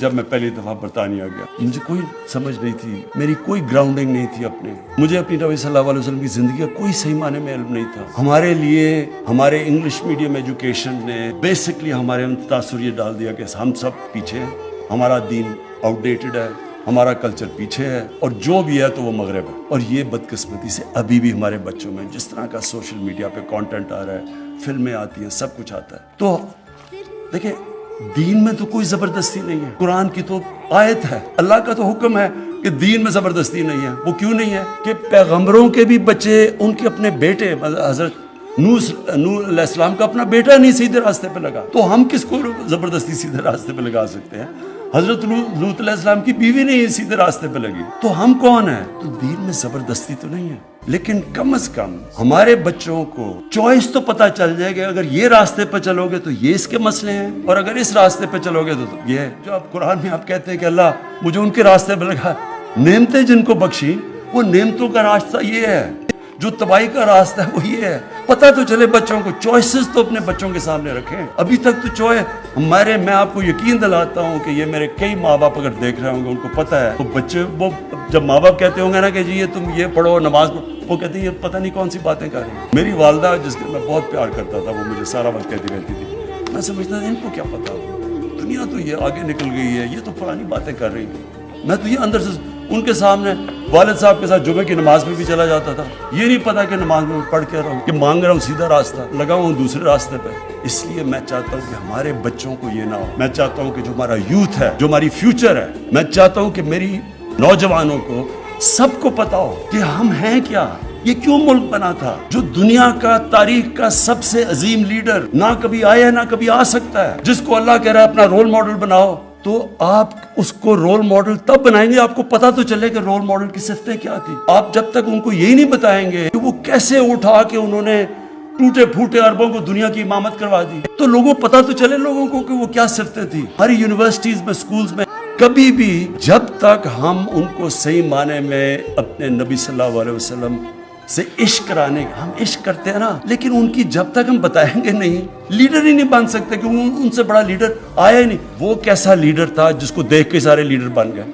جب میں پہلی دفعہ برطانیہ گیا مجھے کوئی سمجھ نہیں تھی, میری کوئی گراؤنڈنگ نہیں تھی اپنے, مجھے اپنی نبی صلی اللہ علیہ وسلم کی زندگی کا کوئی صحیح معنی میں علم نہیں تھا. ہمارے لیے ہمارے انگلش میڈیم ایجوکیشن نے بیسکلی ہمارے تاثر یہ ڈال دیا کہ ہم سب پیچھے ہیں, ہمارا دین آؤٹ ڈیٹڈ ہے, ہمارا کلچر پیچھے ہے, اور جو بھی ہے تو وہ مغرب ہے. اور یہ بدقسمتی سے ابھی بھی ہمارے بچوں میں جس طرح کا سوشل میڈیا پہ کانٹینٹ آ رہا ہے, فلمیں آتی ہیں, سب کچھ آتا ہے. تو دیکھیں دین میں تو کوئی زبردستی نہیں ہے, قرآن کی تو آیت ہے, اللہ کا تو حکم ہے کہ دین میں زبردستی نہیں ہے. وہ کیوں نہیں ہے کہ پیغمبروں کے بھی بچے, ان کے اپنے بیٹے, حضرت نوح علیہ السلام کا اپنا بیٹا نہیں سیدھے راستے پہ لگا, تو ہم کس کو زبردستی سیدھے راستے پہ لگا سکتے ہیں؟ حضرت لوط علیہ السلام کی بیوی نہیں سیدھے راستے پہ لگی, تو ہم کون ہیں؟ تو دین میں زبردستی تو نہیں ہے, لیکن کم از کم ہمارے بچوں کو چوائس تو پتہ چل جائے گا. اگر یہ راستے پہ چلو گے تو یہ اس کے مسئلے ہیں, اور اگر اس راستے پہ چلو گے تو یہ ہے. جو آپ قرآن میں آپ کہتے ہیں کہ اللہ مجھے ان کے راستے پہ لگا, نعمتیں جن کو بخشی وہ نعمتوں کا راستہ یہ ہے, جو تباہی کا راستہ ہے وہ یہ ہے. پتہ تو چلے بچوں کو, چوائسز تو اپنے بچوں کے سامنے رکھیں. ابھی تک تو میں آپ کو یقین دلاتا ہوں کہ یہ میرے کئی ماں باپ اگر دیکھ رہے ہوں گے, ان کو پتہ ہے, وہ بچے وہ جب ماں باپ کہتے ہوں گے نا کہ جی یہ تم یہ پڑھو, نماز پڑھو, وہ کہتے ہیں یہ پتہ نہیں کون سی باتیں کر رہی ہیں. میری والدہ جس کے میں بہت پیار کرتا تھا, وہ مجھے سارا وقت کہتی رہتی تھی, میں سمجھتا تھا ان کو کیا پتا, دنیا تو یہ آگے نکل گئی ہے, یہ تو پرانی باتیں کر رہی ہیں. میں تو یہ اندر سے ان کے سامنے والد صاحب کے ساتھ جمعے کی نماز میں بھی چلا جاتا تھا, یہ نہیں پتا کہ نماز میں پڑھ کے رہا ہوں, کہ مانگ رہا ہوں سیدھا راستہ, لگا ہوں دوسرے راستے پہ. اس لیے میں چاہتا ہوں کہ ہمارے بچوں کو یہ نہ ہو. میں چاہتا ہوں کہ جو ہمارا یوتھ ہے, جو ہماری فیوچر ہے, میں چاہتا ہوں کہ میری نوجوانوں کو سب کو پتا ہو کہ ہم ہیں کیا, یہ کیوں ملک بنا تھا, جو دنیا کا تاریخ کا سب سے عظیم لیڈر نہ کبھی آیا نہ کبھی آ سکتا ہے, جس کو اللہ کہہ رہا ہے اپنا رول ماڈل بناؤ. تو آپ اس کو رول ماڈل تب بنائیں گے آپ کو پتا تو چلے کہ رول ماڈل کی صفتیں کیا تھی. آپ جب تک ان کو یہی نہیں بتائیں گے کہ وہ کیسے اٹھا کے انہوں نے ٹوٹے پھوٹے عربوں کو دنیا کی امامت کروا دی, تو لوگوں پتا تو چلے لوگوں کو کہ وہ کیا صفتیں تھی. ہماری یونیورسٹیز میں, سکولز میں کبھی بھی جب تک ہم ان کو صحیح معنی میں اپنے نبی صلی اللہ علیہ وسلم سے عشق کرانے, ہم عشق کرتے ہیں نا, لیکن ان کی جب تک ہم بتائیں گے نہیں, لیڈر ہی نہیں بن سکتے, کہ ان سے بڑا لیڈر آیا ہی نہیں. وہ کیسا لیڈر تھا جس کو دیکھ کے سارے لیڈر بن گئے.